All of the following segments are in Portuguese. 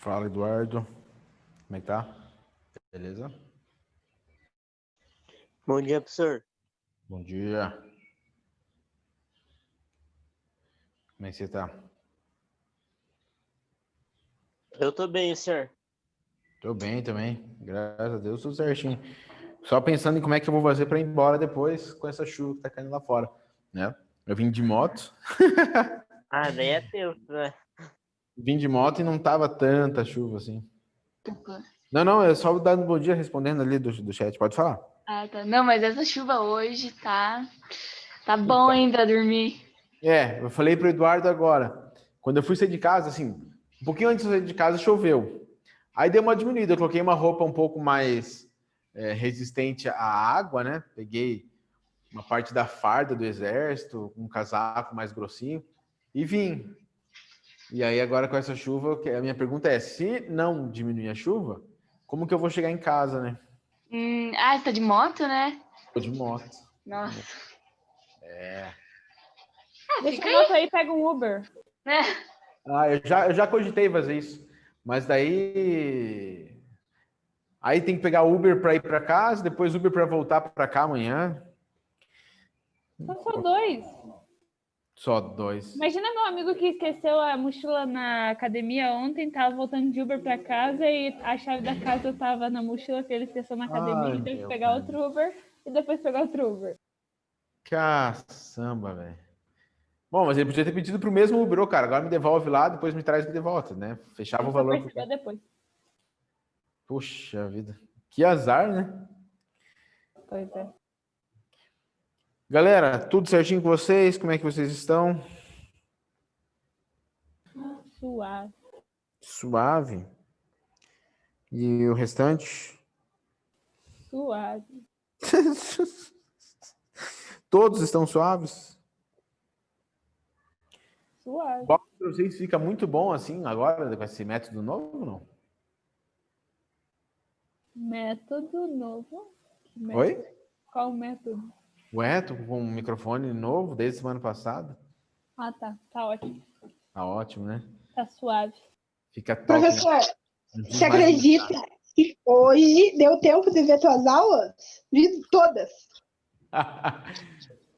Fala, Eduardo. Como é que tá? Beleza? Bom dia, professor. Bom dia. Como é que você tá? Eu tô bem, senhor. Tô bem também. Graças a Deus, tudo certinho. Só pensando em como é que eu vou fazer para ir embora depois com essa chuva que tá caindo lá fora, né? Eu vim de moto. Ah, daí é tempo, né? Vim de moto e não tava tanta chuva assim. Não, é só dando bom dia respondendo ali do chat. Pode falar. Ah, tá. Não, mas essa chuva hoje tá bom hein, pra dormir. Eu falei pro Eduardo agora. Quando eu fui sair de casa, assim, um pouquinho antes de sair de casa, choveu. Aí deu uma diminuída. Eu coloquei uma roupa um pouco mais resistente à água, né? Peguei uma parte da farda do exército, um casaco mais grossinho e vim. E aí agora com essa chuva, a minha pergunta é: se não diminuir a chuva, como que eu vou chegar em casa, né? Você tá de moto, né? Tô de moto. Nossa. Deixa a moto aí e pega um Uber. Né? Eu já cogitei fazer isso, mas daí tem que pegar Uber para ir para casa, depois Uber para voltar para cá amanhã. São só dois. Só dois. Imagina meu amigo que esqueceu a mochila na academia ontem, tava voltando de Uber pra casa e a chave da casa tava na mochila que ele esqueceu na academia, e teve que pegar outro Uber e depois pegar outro Uber. Caçamba, velho. Bom, mas ele podia ter pedido pro mesmo Uber, cara. Agora me devolve lá, depois me traz de volta, né? Fechava o valor. Depois. Puxa vida. Que azar, né? Pois é. Galera, tudo certinho com vocês? Como é que vocês estão? Suave. Suave. E o restante? Suave. Todos estão suaves? Suave. O para vocês fica muito bom assim agora com esse método novo, não? Método novo. Oi? Qual método? Tô com um microfone novo desde semana passada. Ah, tá. Tá ótimo. Tá ótimo, né? Tá suave. Fica top. Professor, Né? você acredita que hoje deu tempo de ver tuas aulas? Vi todas.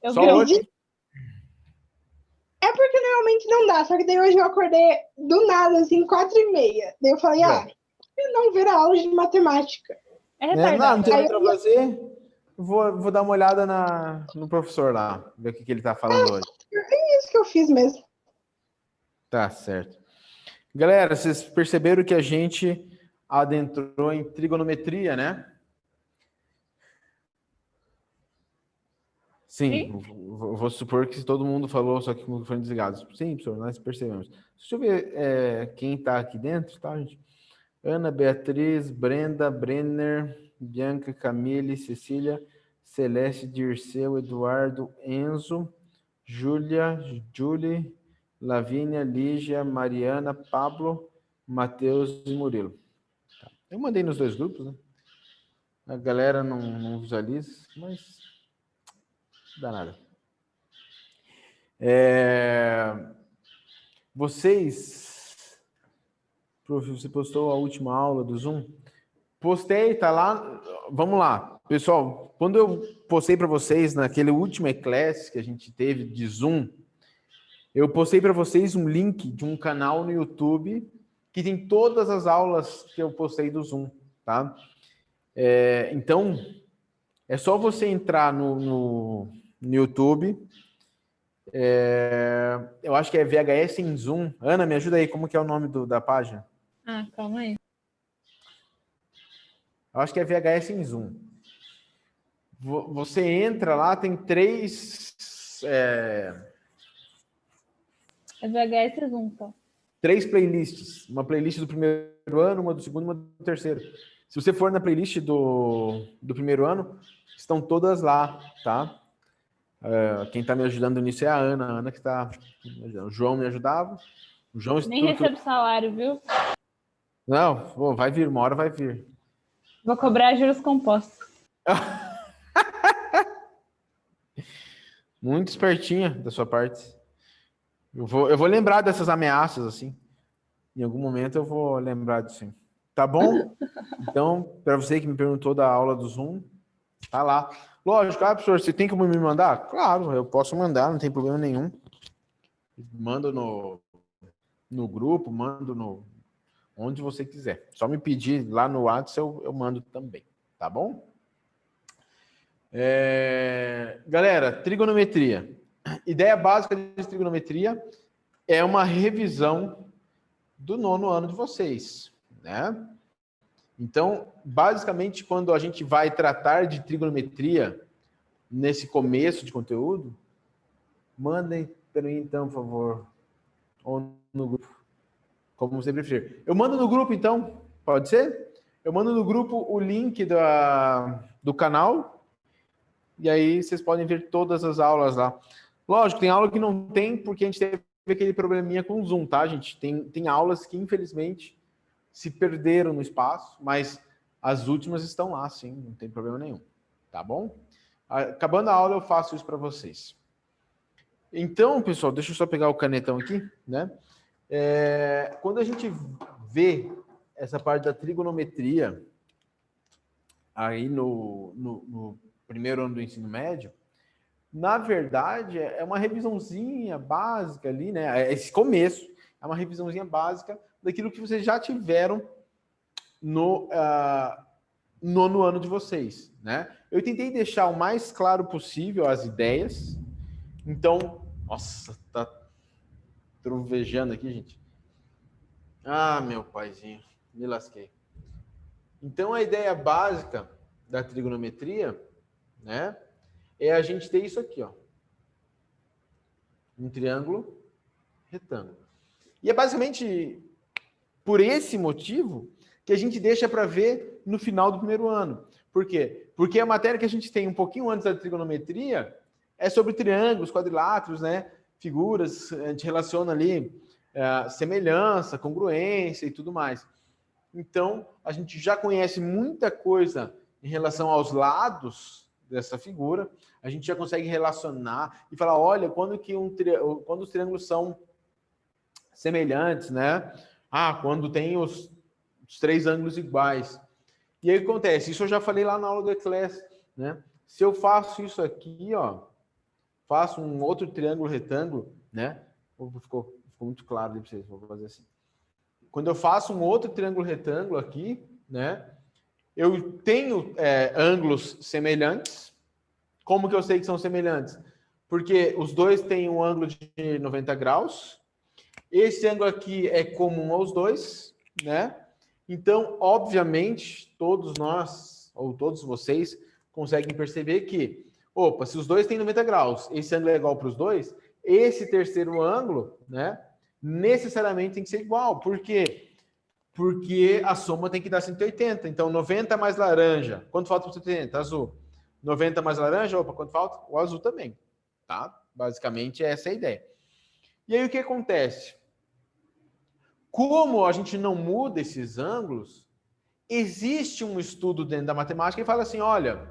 Eu Só vi hoje? É porque normalmente não dá, só que daí hoje eu acordei do nada, assim, 4h30. Daí eu falei, por que não ver a aula de matemática? É retardado. Não tem nada pra fazer. Vou dar uma olhada no professor lá, ver o que ele tá falando hoje. É isso que eu fiz mesmo. Tá certo. Galera, vocês perceberam que a gente adentrou em trigonometria, né? Sim. Vou supor que todo mundo falou, só que foram desligados. Sim, professor, nós percebemos. Deixa eu ver quem está aqui dentro, tá, gente? Ana, Beatriz, Brenda, Brenner, Bianca, Camille, Cecília, Celeste, Dirceu, Eduardo, Enzo, Júlia, Julie, Lavínia, Lígia, Mariana, Pablo, Matheus e Murilo. Tá. Eu mandei nos dois grupos, né? A galera não visualiza, mas dá nada. Você postou a última aula do Zoom? Postei, tá lá. Vamos lá. Pessoal, quando eu postei para vocês naquele último Eclass que a gente teve de Zoom, eu postei para vocês um link de um canal no YouTube que tem todas as aulas que eu postei do Zoom, tá? Então, é só você entrar no YouTube. Eu acho que é VHS em Zoom. Ana, me ajuda aí, como que é o nome da página? Calma aí. Eu acho que é VHS em Zoom. Você entra lá, tem três... É VHS Zoom, tá? 3 playlists. Uma playlist do primeiro ano, uma do segundo e uma do terceiro. Se você for na playlist do primeiro ano, estão todas lá, tá? Quem está me ajudando nisso é a Ana que está... O João me ajudava. O João Nem recebo salário, viu? Não, vai vir, uma hora vai vir. Vou cobrar juros compostos. Muito espertinha da sua parte. Eu vou lembrar dessas ameaças, assim. Em algum momento eu vou lembrar disso. Tá bom? Então, para você que me perguntou da aula do Zoom, tá lá. Lógico, professor, você tem como me mandar? Claro, eu posso mandar, não tem problema nenhum. Mando no grupo, mando onde você quiser. Só me pedir lá no WhatsApp, eu mando também. Tá bom? Galera, trigonometria. Ideia básica de trigonometria é uma revisão do 9º ano de vocês, né? Então, basicamente, quando a gente vai tratar de trigonometria nesse começo de conteúdo, mandem para mim, então, por favor, ou no grupo, como você preferir. Eu mando no grupo, então, pode ser? Eu mando no grupo o link do canal, e aí vocês podem ver todas as aulas lá. Lógico, tem aula que não tem, porque a gente teve aquele probleminha com o Zoom, tá, gente? Tem aulas que, infelizmente, se perderam no espaço, mas as últimas estão lá, sim, não tem problema nenhum, tá bom? Acabando a aula, eu faço isso para vocês. Então, pessoal, deixa eu só pegar o canetão aqui, né? Quando a gente vê essa parte da trigonometria aí no primeiro ano do ensino médio, na verdade, é uma revisãozinha básica ali, né? Esse começo é uma revisãozinha básica daquilo que vocês já tiveram no 9º ano de vocês, né? Eu tentei deixar o mais claro possível as ideias. Então, nossa, tá trovejando aqui, gente. Ah, meu paizinho, me lasquei. Então, a ideia básica da trigonometria, né, é a gente ter isso aqui, ó. Um triângulo retângulo. E é basicamente por esse motivo que a gente deixa para ver no final do primeiro ano. Por quê? Porque a matéria que a gente tem um pouquinho antes da trigonometria é sobre triângulos, quadriláteros, né? Figuras, a gente relaciona ali semelhança, congruência e tudo mais. Então, a gente já conhece muita coisa em relação aos lados dessa figura, a gente já consegue relacionar e falar, olha, quando os triângulos são semelhantes, né? Quando tem os 3 ângulos iguais. E aí o que acontece? Isso eu já falei lá na aula do Eclés, né? Se eu faço isso aqui, ó, faço um outro triângulo retângulo, né? Ficou muito claro ali para vocês, vou fazer assim. Quando eu faço um outro triângulo retângulo aqui, né? Eu tenho ângulos semelhantes. Como que eu sei que são semelhantes? Porque os dois têm um ângulo de 90 graus. Esse ângulo aqui é comum aos dois, né? Então, obviamente, todos nós, ou todos vocês, conseguem perceber que, se os dois têm 90 graus, esse ângulo é igual para os dois, esse terceiro ângulo, né, necessariamente tem que ser igual. Por quê? Porque a soma tem que dar 180. Então, 90 mais laranja. Quanto falta para 180? Azul. 90 mais laranja, quanto falta? O azul também, tá? Basicamente, essa é a ideia. E aí, o que acontece? Como a gente não muda esses ângulos, existe um estudo dentro da matemática que fala assim, olha,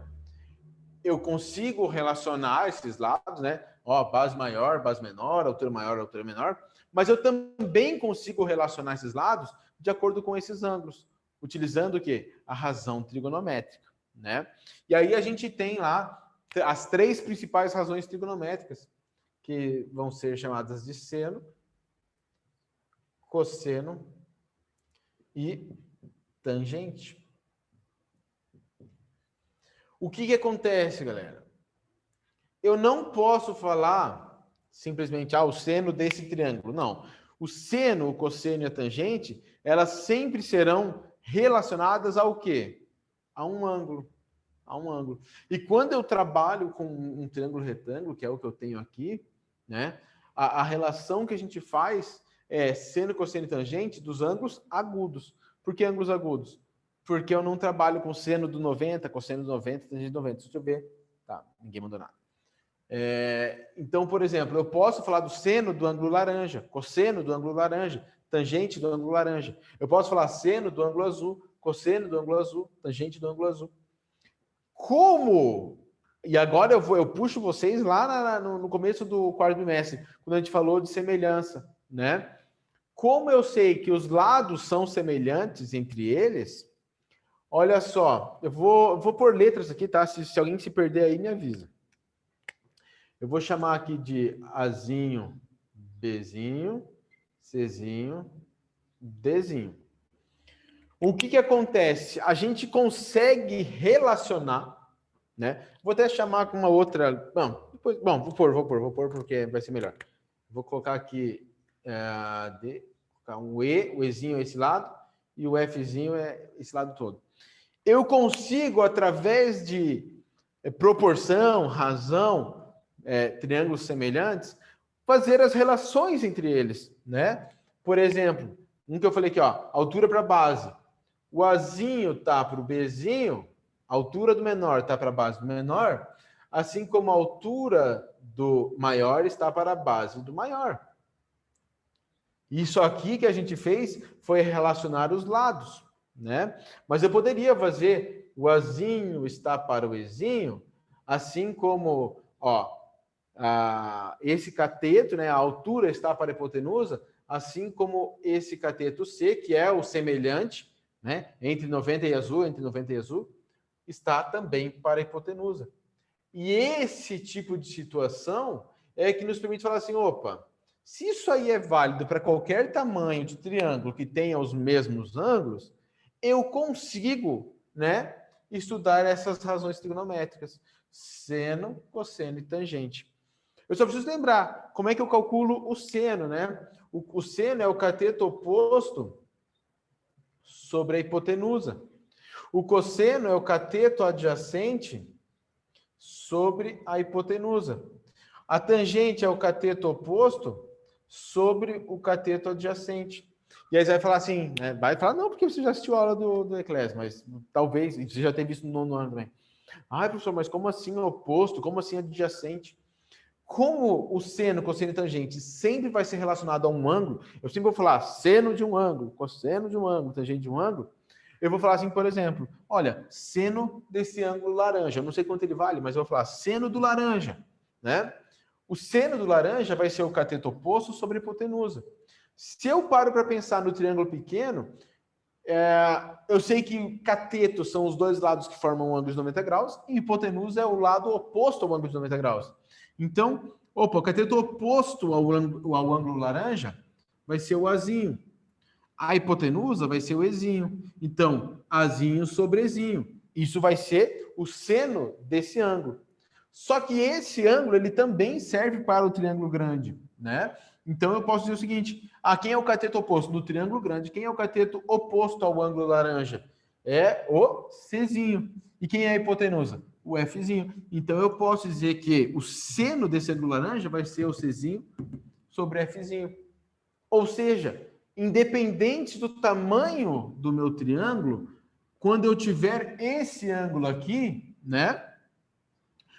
eu consigo relacionar esses lados, né? Base maior, base menor, altura maior, altura menor, mas eu também consigo relacionar esses lados de acordo com esses ângulos, utilizando o quê? A razão trigonométrica, né? E aí a gente tem lá as 3 principais razões trigonométricas, que vão ser chamadas de seno, cosseno e tangente. O que acontece, galera? Eu não posso falar simplesmente o seno desse triângulo. Não. O seno, o cosseno e a tangente, elas sempre serão relacionadas ao quê? A um ângulo. A um ângulo. E quando eu trabalho com um triângulo retângulo, que é o que eu tenho aqui, né? A relação que a gente faz é seno, cosseno e tangente dos ângulos agudos. Por que ângulos agudos? Porque eu não trabalho com seno do 90, cosseno do 90, tangente do 90. Deixa eu ver. Tá, ninguém mandou nada. Então, por exemplo, eu posso falar do seno do ângulo laranja, cosseno do ângulo laranja, tangente do ângulo laranja. Eu posso falar seno do ângulo azul, cosseno do ângulo azul, tangente do ângulo azul. Como? E agora eu puxo vocês lá no começo do quarto bimestre, quando a gente falou de semelhança, né? Como eu sei que os lados são semelhantes entre eles, olha só, eu vou pôr letras aqui, tá? Se alguém se perder aí, me avisa. Eu vou chamar aqui de Azinho, Bzinho, Czinho, Dzinho. O que acontece? A gente consegue relacionar, né? Vou até chamar com uma outra... Vou pôr porque vai ser melhor. Vou colocar aqui um E, o Ezinho é esse lado, e o Fzinho é esse lado todo. Eu consigo, através de proporção, razão, triângulos semelhantes, fazer as relações entre eles, né? Por exemplo, um que eu falei aqui, ó, altura para base. O Azinho tá para o Bzinho, a altura do menor está para a base do menor, assim como a altura do maior está para a base do maior. Isso aqui que a gente fez foi relacionar os lados, né? Mas eu poderia fazer o Azinho está para o Ezinho, assim como, ó, esse cateto, né, a altura está para a hipotenusa, assim como esse cateto C, que é o semelhante, né, entre 90 e azul, está também para a hipotenusa. E esse tipo de situação é que nos permite falar assim, opa, se isso aí é válido para qualquer tamanho de triângulo que tenha os mesmos ângulos, eu consigo, né, estudar essas razões trigonométricas, seno, cosseno e tangente. Eu só preciso lembrar como é que eu calculo o seno, né? O seno é o cateto oposto sobre a hipotenusa. O cosseno é o cateto adjacente sobre a hipotenusa. A tangente é o cateto oposto sobre o cateto adjacente. E aí você vai falar assim, né? Vai falar, não, porque você já assistiu a aula do Eclésio, mas talvez, você já tenha visto no 9º ano também. Ai, professor, mas como assim oposto? Como assim adjacente? Como o seno, cosseno e tangente sempre vai ser relacionado a um ângulo, eu sempre vou falar seno de um ângulo, cosseno de um ângulo, tangente de um ângulo, eu vou falar assim, por exemplo, olha, seno desse ângulo laranja, eu não sei quanto ele vale, mas eu vou falar seno do laranja, né? O seno do laranja vai ser o cateto oposto sobre a hipotenusa. Se eu paro para pensar no triângulo pequeno, eu sei que cateto são os dois lados que formam um ângulo de 90 graus e hipotenusa é o lado oposto ao ângulo de 90 graus. Então, o cateto oposto ao ângulo laranja vai ser o Azinho. A hipotenusa vai ser o Ezinho. Então, Azinho sobre Ezinho. Isso vai ser o seno desse ângulo. Só que esse ângulo, ele também serve para o triângulo grande, né? Então, eu posso dizer o seguinte, quem é o cateto oposto do triângulo grande? Quem é o cateto oposto ao ângulo laranja? É o Czinho. E quem é a hipotenusa? O Fzinho. Então, eu posso dizer que o seno desse ângulo laranja vai ser o Czinho sobre Fzinho. Ou seja, independente do tamanho do meu triângulo, quando eu tiver esse ângulo aqui, né?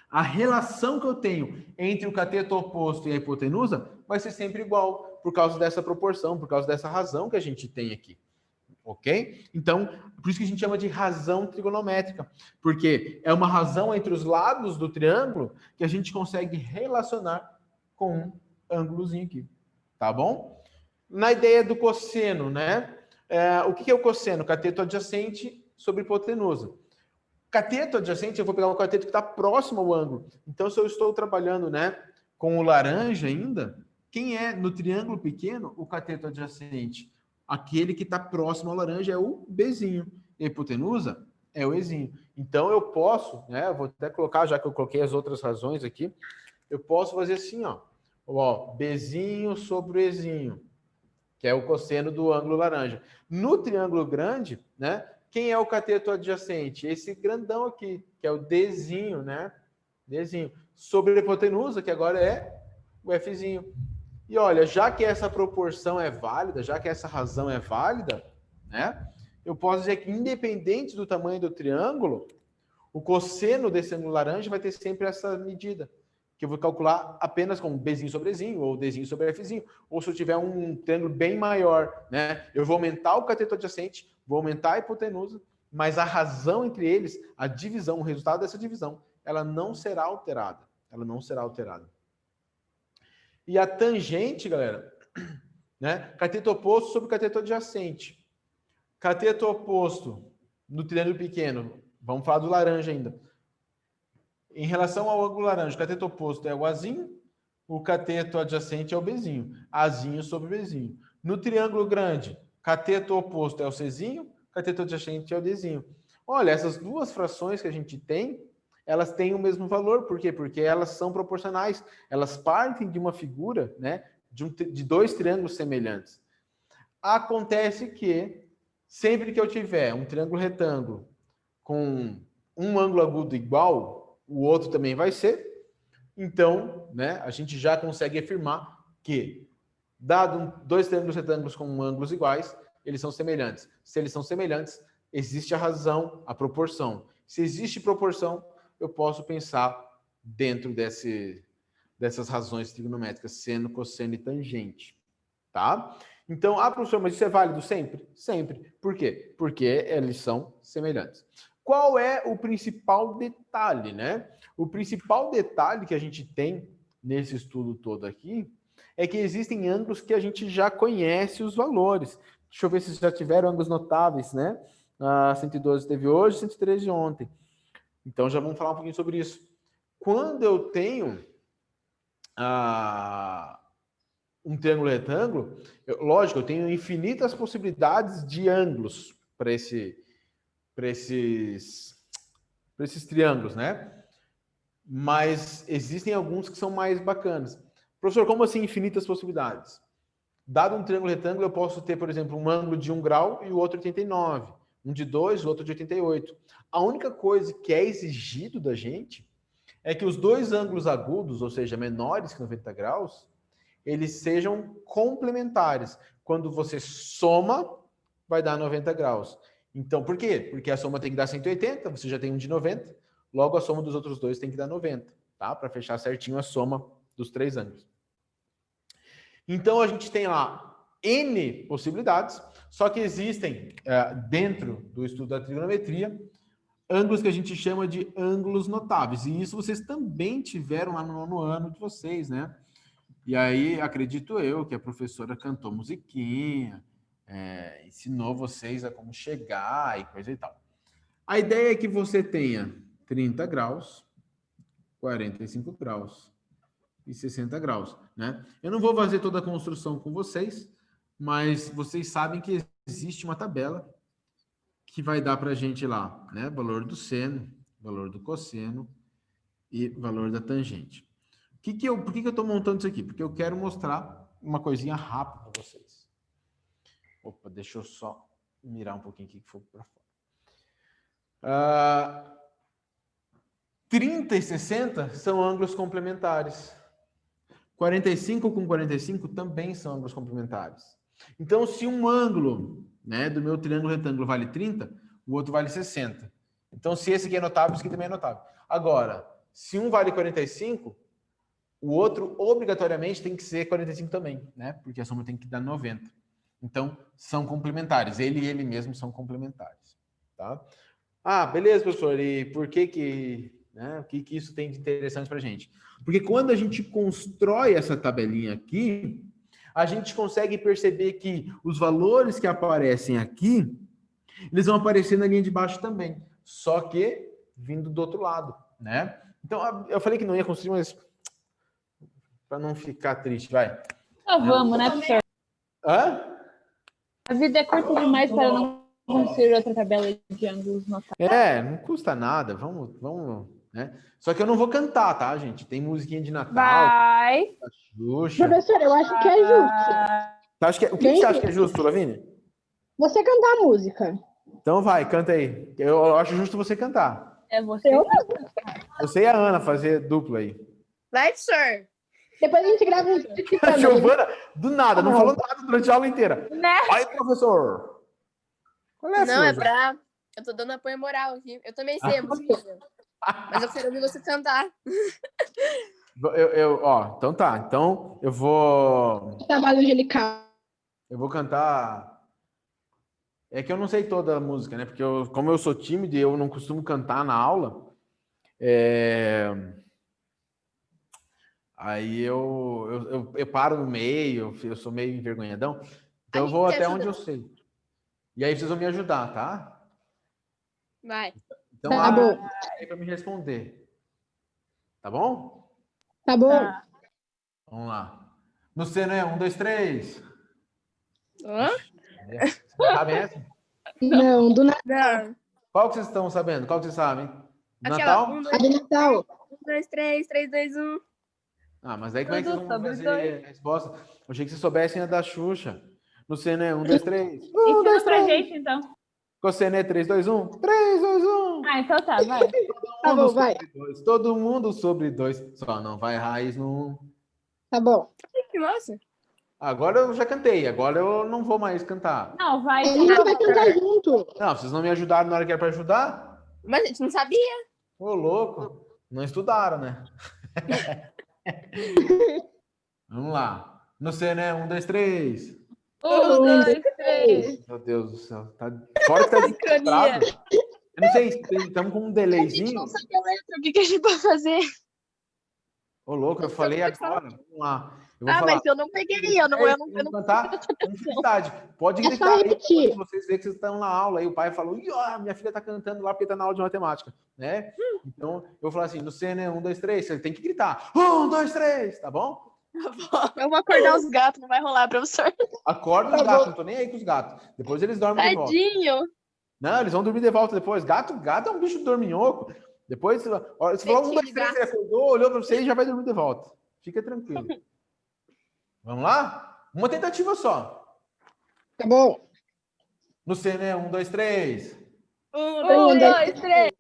A relação que eu tenho entre o cateto oposto e a hipotenusa vai ser sempre igual, por causa dessa proporção, por causa dessa razão que a gente tem aqui. Ok? Então, por isso que a gente chama de razão trigonométrica, porque é uma razão entre os lados do triângulo que a gente consegue relacionar com um ângulozinho aqui. Tá bom? Na ideia do cosseno, né? O que é o cosseno? Cateto adjacente sobre hipotenusa. Cateto adjacente, eu vou pegar o cateto que está próximo ao ângulo. Então, se eu estou trabalhando, né, com o laranja ainda, quem é, no triângulo pequeno, o cateto adjacente? Aquele que está próximo ao laranja é o Bzinho. E a hipotenusa é o Ezinho. Então, eu posso, né, eu vou até colocar, já que eu coloquei as outras razões aqui, eu posso fazer assim, ó, Bzinho sobre o Ezinho, que é o cosseno do ângulo laranja. No triângulo grande, né, quem é o cateto adjacente? Esse grandão aqui, que é o Dzinho, né? Dzinho. Sobre a hipotenusa, que agora é o Fzinho. E olha, já que essa proporção é válida, já que essa razão é válida, né? Eu posso dizer que, independente do tamanho do triângulo, o cosseno desse ângulo laranja vai ter sempre essa medida, que eu vou calcular apenas com Bzinho sobre Ezinho, ou Dzinho sobre Fzinho. Ou se eu tiver um triângulo bem maior, né? Eu vou aumentar o cateto adjacente, vou aumentar a hipotenusa, mas a razão entre eles, a divisão, o resultado dessa divisão, ela não será alterada. Ela não será alterada. E a tangente, galera, né? Cateto oposto sobre cateto adjacente. Cateto oposto no triângulo pequeno, vamos falar do laranja ainda. Em relação ao ângulo laranja, o cateto oposto é o Azinho, o cateto adjacente é o Bzinho. Azinho sobre Bzinho. No triângulo grande, cateto oposto é o Czinho, cateto adjacente é o Dzinho. Olha, essas duas frações que a gente tem, elas têm o mesmo valor. Por quê? Porque elas são proporcionais. Elas partem de uma figura, né, de dois triângulos semelhantes. Acontece que, sempre que eu tiver um triângulo retângulo com um ângulo agudo igual, o outro também vai ser. Então, né, a gente já consegue afirmar que, dado dois triângulos retângulos com ângulos iguais, eles são semelhantes. Se eles são semelhantes, existe a razão, a proporção. Se existe proporção, eu posso pensar dentro dessas razões trigonométricas, seno, cosseno e tangente. Tá? Então, professor, mas isso é válido sempre? Sempre. Por quê? Porque eles são semelhantes. Qual é o principal detalhe, né? O principal detalhe que a gente tem nesse estudo todo aqui é que existem ângulos que a gente já conhece os valores. Deixa eu ver se já tiveram ângulos notáveis, né? 112 teve hoje, 113 ontem. Então, já vamos falar um pouquinho sobre isso. Quando eu tenho um triângulo retângulo, lógico, eu tenho infinitas possibilidades de ângulos para esses triângulos, né? Mas existem alguns que são mais bacanas. Professor, como assim infinitas possibilidades? Dado um triângulo retângulo, eu posso ter, por exemplo, um ângulo de 1 grau e o outro 89. Um de 2 e o outro de 88. A única coisa que é exigido da gente é que os dois ângulos agudos, ou seja, menores que 90 graus, eles sejam complementares. Quando você soma, vai dar 90 graus. Então, por quê? Porque a soma tem que dar 180, você já tem um de 90, logo a soma dos outros dois tem que dar 90, tá? Para fechar certinho a soma dos três ângulos. Então, a gente tem lá N possibilidades, só que existem, dentro do estudo da trigonometria, ângulos que a gente chama de ângulos notáveis. E isso vocês também tiveram lá no ano de vocês, né? E aí, acredito eu, que a professora cantou musiquinha, ensinou vocês a como chegar e coisa e tal. A ideia é que você tenha 30 graus, 45 graus e 60 graus, né? Eu não vou fazer toda a construção com vocês, mas vocês sabem que existe uma tabela que vai dar para a gente lá, né? Valor do seno, valor do cosseno e valor da tangente. Por que eu estou montando isso aqui? Porque eu quero mostrar uma coisinha rápida para vocês. Opa, deixa eu só mirar um pouquinho aqui que for para fora. 30 e 60 são ângulos complementares. 45 com 45 também são ângulos complementares. Então, se um ângulo, né, do meu triângulo retângulo vale 30, o outro vale 60. Então, se esse aqui é notável, esse aqui também é notável. Agora, se um vale 45, o outro obrigatoriamente tem que ser 45 também, né? Porque a soma tem que dar 90. Então, são complementares. Ele e ele mesmo são complementares. Tá? Beleza, professor. E por que né? O que isso tem de interessante para a gente? Porque quando a gente constrói essa tabelinha aqui, a gente consegue perceber que os valores que aparecem aqui, eles vão aparecer na linha de baixo também, só que vindo do outro lado, né? Então, eu falei que não ia construir, mas para não ficar triste, vai. Vamos, né, professor? A vida é curta demais para não construir outra tabela de ângulos notáveis. Não custa nada, vamos, né? Só que eu não vou cantar, tá, gente? Tem musiquinha de Natal. Vai. Xuxa. Professor, eu acho que é justo. O que você acha que é justo, Lavínia? Você cantar a música. Então vai, canta aí. Eu acho justo você cantar. É você. Você e a Ana fazer dupla aí. Vai, professor. Depois a gente grava um vídeo. A Giovana, do nada, não falou nada durante a aula inteira. Né? Vai, professor. Qual é a Não, sua, é pra... Eu tô dando apoio moral aqui. Eu também sei a música. Mas eu quero ouvir você cantar. Então tá. Então eu vou... Trabalho angelical. Eu vou cantar... É que eu não sei toda a música, né? Porque como eu sou tímido e eu não costumo cantar na aula, Aí eu paro no meio, eu sou meio envergonhadão. Então eu A vou gente até ajuda. onde eu sei. E aí vocês vão me ajudar, tá? Vai. Então Tá bom. aí para me responder. Tá bom? Tá bom. Tá. Vamos lá. No C, né? 1, 2, 3. Hã? Sabem essa? Não, do Não. Qual que vocês estão sabendo? Qual que vocês sabem? Do Aquela. Natal? 1, a do Natal. 2, 3, 3, 2, 1. Ah, mas aí como é que vocês Tudo vão sobre fazer a resposta? Eu achei que vocês soubessem a da Xuxa. No C, né? 1, 2, 3. 1, Ensina 2, pra 3. gente, então. Com C, né? 3, 2, 1. 3, 2, 1. Ah, então tá, vai. Tá bom, vai. Todo mundo sobre 2. Só não vai raiz no 1. Tá bom. Nossa. Agora eu já cantei. Agora eu não vou mais cantar. Não, vai. A gente vai cantar junto. Não, vocês não me ajudaram na hora que era pra ajudar? Mas a gente não sabia. Ô, louco. Não estudaram, né? Vamos lá. No C, né? 1, 2, 3. 1, 2, 3. Meu Deus do céu. Tá... Fora que tá Sincronia. desconcentrado. Eu não sei, estamos com um A gente delayzinho. não sabe a letra. O que a gente vai fazer? Ô, louco, eu falei pode falar. agora. Vamos lá. Eu vou Ah, falar. mas eu não peguei. Eu não Vamos cantar com felicidade. Pode É gritar só aí, repetir. quando vocês verem que vocês estão na aula. Aí o pai falou, "Ih, ó, minha filha tá cantando lá porque tá na aula de matemática. Né? Então, eu vou falar assim, no C, né? 1, 2, 3. Você tem que gritar. 1, 2, 3. Tá bom? Eu vou acordar os gatos. Não vai rolar, professor. Acorda os Tá gatos. bom. Não tô nem aí com os gatos. Depois eles dormem de volta. Tadinho. Não, eles vão dormir de volta depois. Gato é um bicho dorminhoco. Depois, você falou 1, 2, 3, ele acordou, olhou pra você e já vai dormir de volta. Fica tranquilo. Vamos lá? Uma tentativa só. Tá bom. No C, né? 1, 2, 3. 1, 1, 2, 3.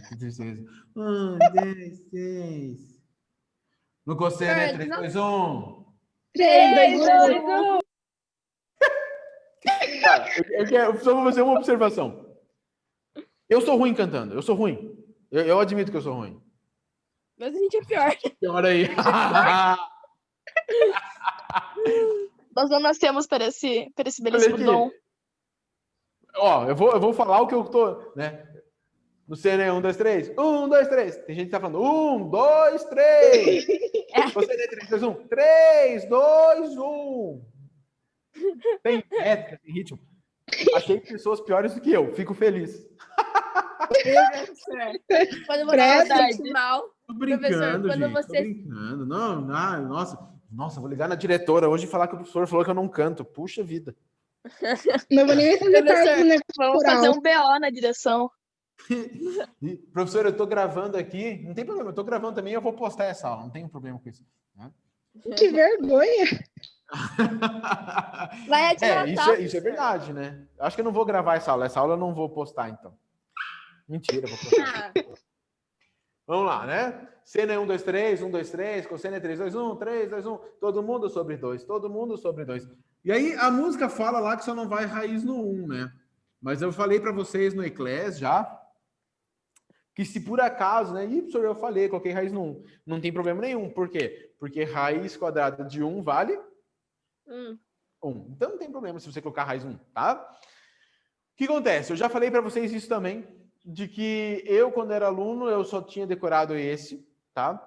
Que tristeza. 1, 2, 3. No Cocê, né? 3, 2, 1. 3, 2, 1. Tá, eu só vou fazer uma observação. Eu sou ruim cantando. Eu sou ruim. Eu admito que eu sou ruim. Mas a gente é pior. Pior aí. Nós não nascemos para esse belíssimo Olha aqui. dom. Ó, eu vou falar o que eu tô, né? No C, né? 1, 2, 3. 1, 2, 3. Tem gente que tá falando 1, 2, 3. Você, né? 3, 2, 1. 3, 2, 1. Tem métrica, tem ritmo. Achei pessoas piores do que eu. Fico feliz. Quando Verdade. você se sente mal, Tô Professor, brincando, quando gente. Tô você- brincando. Não, nossa, vou ligar na diretora hoje e falar que o professor falou que eu não canto. Puxa vida. Não vou nem fazer Professor, parte do negócio. vamos Cultural. fazer um BO na direção. E, professor, eu tô gravando aqui. Não tem problema, eu tô gravando também. Eu vou postar essa aula. Não tem problema com isso. Né? Que vergonha. Vai adiantar. Isso é verdade, né? Acho que eu não vou gravar essa aula. Essa aula eu não vou postar, então. Mentira, eu vou postar. Ah, Vamos lá, né? Cena é 1, 2, 3, 1, 2, 3, cosseno é 3, 2, 1, 3, 2, 1, todo mundo sobre 2, todo mundo sobre 2. E aí a música fala lá que só não vai raiz no 1, né? Mas eu falei para vocês no Eclés já, que se por acaso, né? E, professor, eu falei, coloquei raiz no 1. Não tem problema nenhum. Por quê? Porque raiz quadrada de 1 vale 1. Então não tem problema se você colocar raiz 1, tá? O que acontece? Eu já falei para vocês isso também, de que eu, quando era aluno, eu só tinha decorado esse, tá?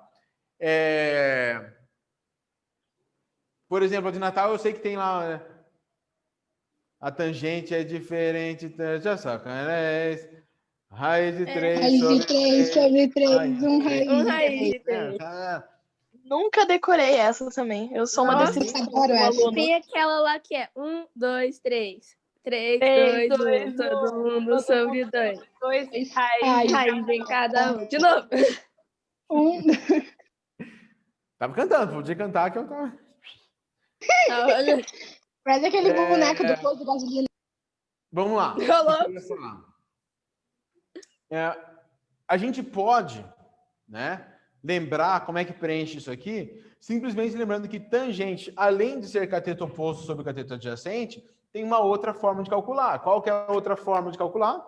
Por exemplo, a de Natal, eu sei que tem lá, né? A tangente é diferente, já sacanagem. Raiz de 3 Raiz de 3 sobre 3, um raiz de 3. Nunca decorei essa também. Eu sou uma Nossa, decepção. Adoro essa. Tem aquela lá que é 1, 2, 3. 3, 3, 2, 1, 2, todo mundo sobre 2. 2, Ai, Raiz em cada um. De novo. Tava cantando, podia cantar que eu tava. Olha, Faz aquele boneco do posto de gasolina. Vamos lá. rolou. Olha só. A gente pode, né, lembrar como é que preenche isso aqui, simplesmente lembrando que tangente, além de ser cateto oposto sobre cateto adjacente, tem uma outra forma de calcular. Qual que é a outra forma de calcular?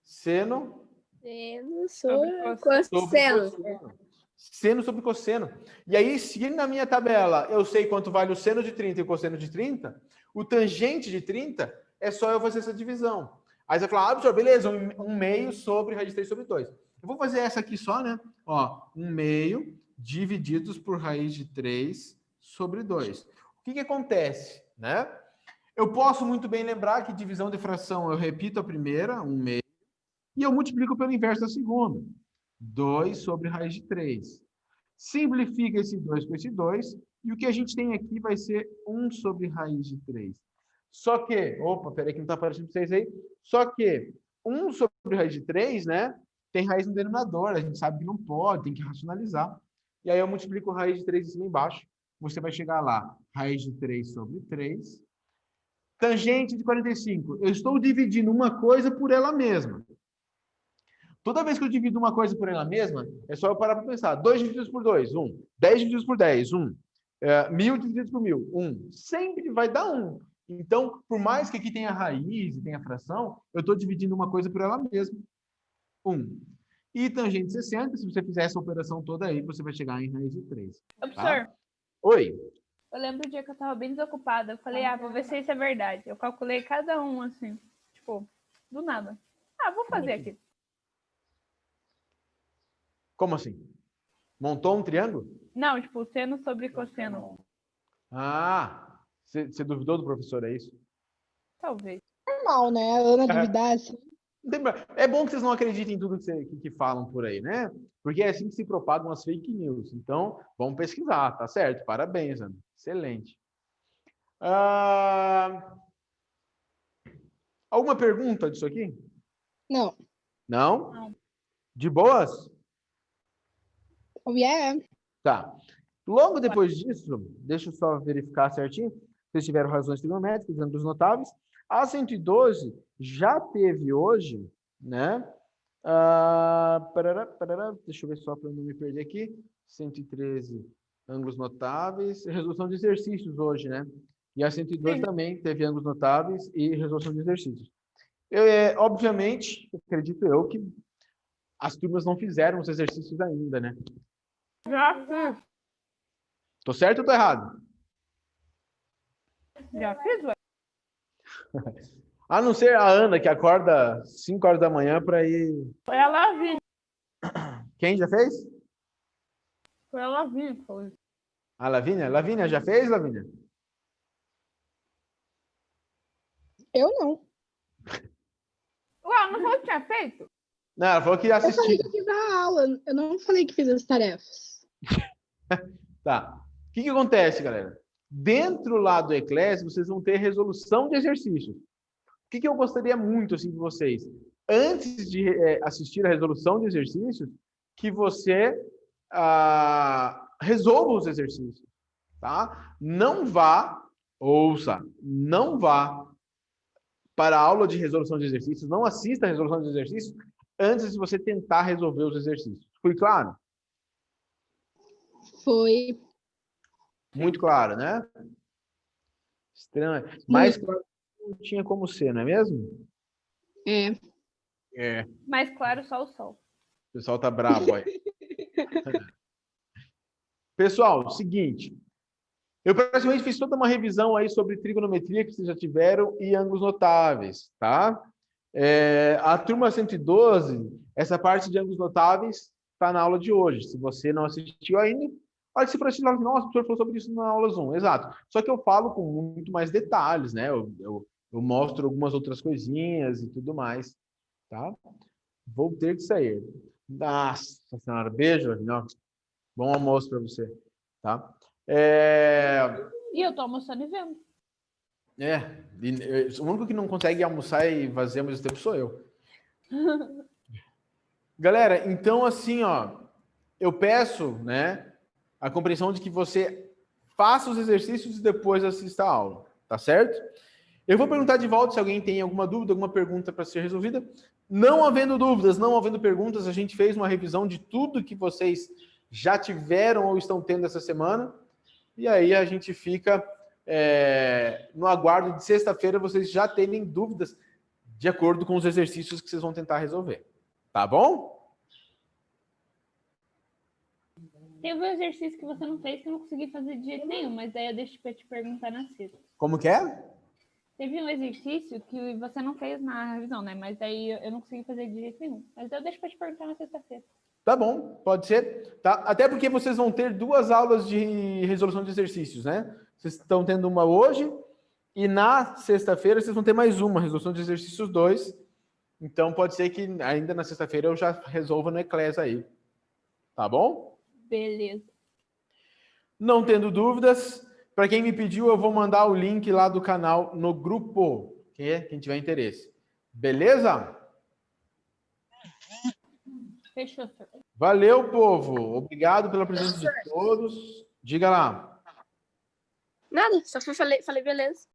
Seno Seno Sobre sobre cosseno. cosseno. Seno sobre cosseno. E aí, se na minha tabela eu sei quanto vale o seno de 30 e o cosseno de 30, o tangente de 30 é só eu fazer essa divisão. Aí você vai falar, professor, beleza, 1 meio sobre raiz de 3 sobre 2. Eu vou fazer essa aqui só, né? Ó, 1/2 divididos por raiz de 3 sobre 2. O que acontece, né? Eu posso muito bem lembrar que divisão de fração, eu repito a primeira, 1/2, e eu multiplico pelo inverso da segunda, 2 sobre raiz de 3. Simplifica esse 2 com esse 2, e o que a gente tem aqui vai ser 1 sobre raiz de 3. Só que, opa, peraí que não está aparecendo para vocês aí, só que 1 sobre raiz de 3, né, tem raiz no denominador, a gente sabe que não pode, tem que racionalizar. E aí eu multiplico raiz de 3 em cima e embaixo, você vai chegar lá, raiz de 3 sobre 3. Tangente de 45, eu estou dividindo uma coisa por ela mesma. Toda vez que eu divido uma coisa por ela mesma, é só eu parar para pensar. 2 divididos por 2, 1. 10 divididos por 10, 1. 1.000 divididos por 1.000, 1. Sempre vai dar 1. Então, por mais que aqui tenha raiz e tenha fração, eu estou dividindo uma coisa por ela mesma. 1. E tangente de 60, se você fizer essa operação toda aí, você vai chegar em raiz de 3. Professor, Tá? Oi. eu lembro o dia que eu tava bem desocupada. Eu falei, vou ver se isso é verdade. Eu calculei cada um, assim, tipo, do nada. Vou fazer aqui. Como assim? Montou um triângulo? Não, tipo, seno sobre cosseno. Você duvidou do professor, é isso? Talvez. Normal, né? A Ana duvidar, assim. É bom que vocês não acreditem em tudo que falam por aí, né? Porque é assim que se propagam as fake news. Então, vamos pesquisar, tá certo? Parabéns, Ana. Excelente. Alguma pergunta disso aqui? Não. Não? Não. De boas? Oh, yeah. Tá. Logo depois disso, deixa eu só verificar certinho. Vocês tiveram razões trigonométricas, ângulos notáveis. A 112 já teve hoje, né? Deixa eu ver só para não me perder aqui. 113 ângulos notáveis, resolução de exercícios hoje, né? E a 112 Sim. também teve ângulos notáveis e resolução de exercícios. Obviamente, acredito eu que as turmas não fizeram os exercícios ainda, né? Já fiz. Tô certo ou tô errado? Já fiz, ué. A não ser a Ana, que acorda 5 horas da manhã para ir... Foi a Lavínia. Quem já fez? Foi a Lavínia que falou isso. A Lavínia? Lavínia, já fez, Lavínia? Eu não. Ué, não falou que tinha feito? Não, ela falou que ia Eu falei assistir. que fiz a aula. Eu não falei que fiz as tarefas. Tá. O que acontece, galera? Dentro lá do Eclésio, vocês vão ter resolução de exercícios. O que eu gostaria muito assim de vocês? Antes de assistir a resolução de exercícios, que você resolva os exercícios, tá? Não vá, ouça, não vá para a aula de resolução de exercícios, não assista a resolução de exercícios antes de você tentar resolver os exercícios. Foi claro? Foi. Muito claro, né? Estranho. Mas claro, não tinha como ser, não é mesmo? É. Mais claro, só o sol. O pessoal tá bravo aí. Pessoal, seguinte. Eu praticamente fiz toda uma revisão aí sobre trigonometria que vocês já tiveram e ângulos notáveis, tá? A turma 112, essa parte de ângulos notáveis está na aula de hoje. Se você não assistiu ainda, olha que se for assistir lá, nossa, o professor falou sobre isso na aula Zoom. Exato. Só que eu falo com muito mais detalhes, né? Eu mostro algumas outras coisinhas e tudo mais, tá? Vou ter que sair. Nossa senhora, beijo, não. Bom almoço para você, tá? E eu tô almoçando e vendo. O único que não consegue almoçar e fazer ao mesmo tempo sou eu. Galera, então assim, ó, eu peço, né, a compreensão de que você faça os exercícios e depois assista a aula, tá certo? Eu vou perguntar de volta se alguém tem alguma dúvida, alguma pergunta para ser resolvida. Não havendo dúvidas, não havendo perguntas, a gente fez uma revisão de tudo que vocês já tiveram ou estão tendo essa semana. E aí a gente fica no aguardo de sexta-feira vocês já terem dúvidas de acordo com os exercícios que vocês vão tentar resolver. Tá bom? Tem um exercício que você não fez que eu não consegui fazer de jeito nenhum, mas daí eu deixo para te perguntar na sexta. Como que é? Teve um exercício que você não fez na revisão, né? Mas aí eu não consegui fazer de jeito nenhum. Mas eu deixo para te perguntar na sexta-feira. Tá bom, pode ser. Tá? Até porque vocês vão ter 2 aulas de resolução de exercícios, né? Vocês estão tendo uma hoje e na sexta-feira vocês vão ter mais uma, resolução de exercícios 2. Então pode ser que ainda na sexta-feira eu já resolva no Eclés aí. Tá bom? Beleza. Não tendo dúvidas, para quem me pediu, eu vou mandar o link lá do canal no grupo, quem tiver interesse. Beleza? Fechou, senhor. Valeu, povo. Obrigado pela presença de todos. Diga lá. Nada, só falei beleza.